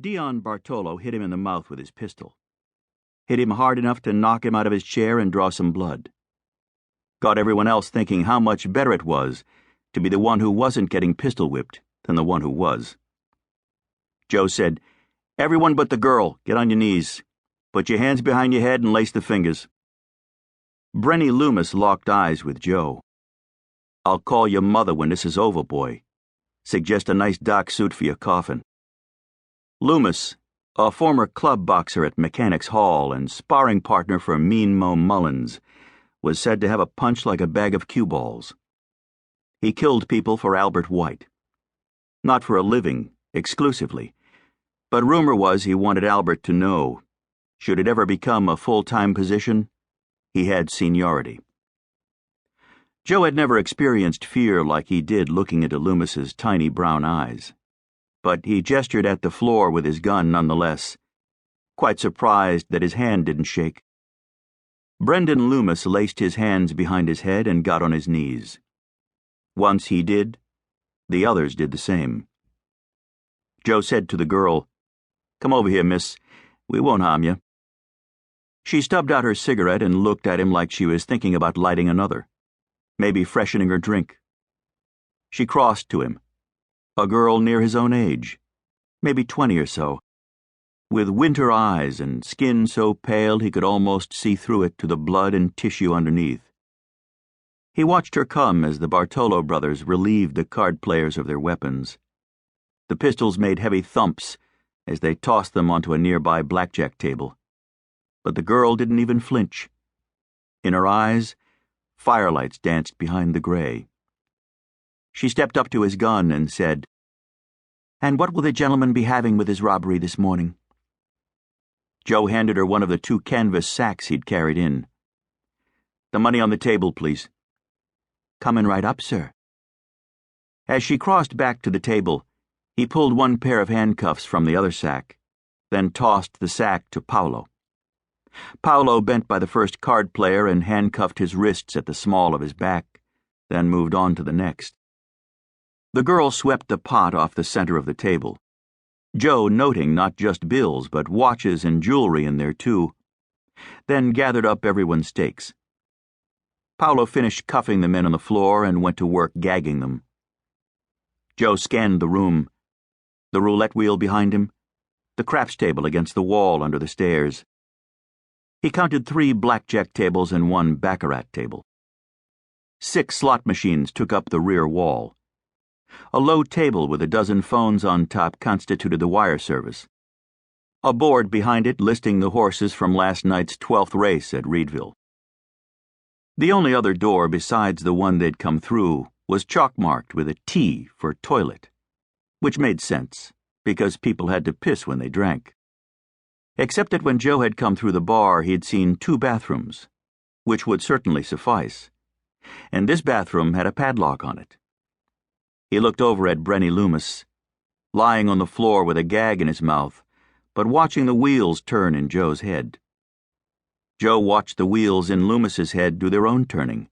Dion Bartolo hit him in the mouth with his pistol. Hit him hard enough to knock him out of his chair and draw some blood. Got everyone else thinking how much better it was to be the one who wasn't getting pistol-whipped than the one who was. Joe said, "Everyone but the girl, get on your knees. Put your hands behind your head and lace the fingers." Brenny Loomis locked eyes with Joe. "I'll call your mother when this is over, boy. Suggest a nice dark suit for your coffin." Loomis, a former club boxer at Mechanics Hall and sparring partner for Mean Mo Mullins, was said to have a punch like a bag of cue balls. He killed people for Albert White. Not for a living, exclusively, but rumor was he wanted Albert to know, should it ever become a full-time position, he had seniority. Joe had never experienced fear like he did looking into Loomis's tiny brown eyes, but he gestured at the floor with his gun nonetheless, quite surprised that his hand didn't shake. Brendan Loomis laced his hands behind his head and got on his knees. Once he did, the others did the same. Joe said to the girl, "Come over here, miss. We won't harm you." She stubbed out her cigarette and looked at him like she was thinking about lighting another, maybe freshening her drink. She crossed to him, a girl near his own age, maybe 20 or so, with winter eyes and skin so pale he could almost see through it to the blood and tissue underneath. He watched her come as the Bartolo brothers relieved the card players of their weapons. The pistols made heavy thumps as they tossed them onto a nearby blackjack table. But the girl didn't even flinch. In her eyes, firelights danced behind the gray. She stepped up to his gun and said, "And what will the gentleman be having with his robbery this morning?" Joe handed her one of the 2 canvas sacks he'd carried in. "The money on the table, please." "Coming right up, sir." As she crossed back to the table, he pulled one pair of handcuffs from the other sack, then tossed the sack to Paolo. Paolo bent by the first card player and handcuffed his wrists at the small of his back, then moved on to the next. The girl swept the pot off the center of the table, Joe noting not just bills but watches and jewelry in there too, then gathered up everyone's stakes. Paolo finished cuffing the men on the floor and went to work gagging them. Joe scanned the room, the roulette wheel behind him, the craps table against the wall under the stairs. He counted 3 blackjack tables and 1 baccarat table. 6 slot machines took up the rear wall. A low table with a dozen phones on top constituted the wire service. A board behind it listing the horses from last night's 12th race at Reedville. The only other door besides the one they'd come through was chalk-marked with a T for toilet, which made sense, because people had to piss when they drank. Except that when Joe had come through the bar, he'd seen 2 bathrooms, which would certainly suffice, and this bathroom had a padlock on it. He looked over at Brenny Loomis, lying on the floor with a gag in his mouth, but watching the wheels turn in Joe's head. Joe watched the wheels in Loomis's head do their own turning,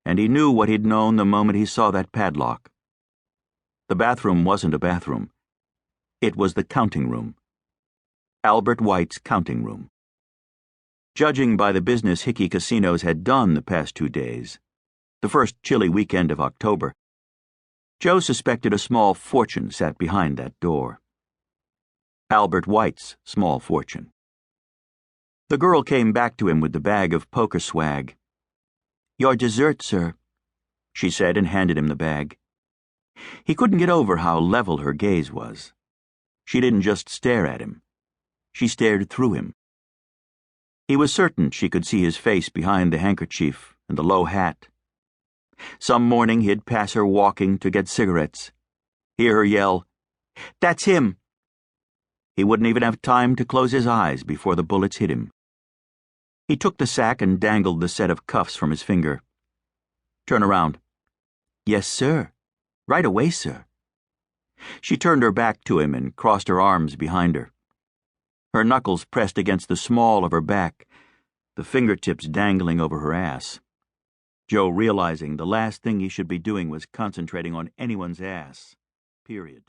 and he knew what he'd known the moment he saw that padlock. The bathroom wasn't a bathroom. It was the counting room. Albert White's counting room. Judging by the business Hickey casinos had done the past 2 days, the first chilly weekend of October, Joe suspected a small fortune sat behind that door. Albert White's small fortune. The girl came back to him with the bag of poker swag. "Your dessert, sir," she said and handed him the bag. He couldn't get over how level her gaze was. She didn't just stare at him. She stared through him. He was certain she could see his face behind the handkerchief and the low hat. Some morning he'd pass her walking to get cigarettes, hear her yell, "That's him!" He wouldn't even have time to close his eyes before the bullets hit him. He took the sack and dangled the set of cuffs from his finger. "Turn around." "Yes, sir. Right away, sir." She turned her back to him and crossed her arms behind her. Her knuckles pressed against the small of her back, the fingertips dangling over her ass. Joe realizing the last thing he should be doing was concentrating on anyone's ass. Period.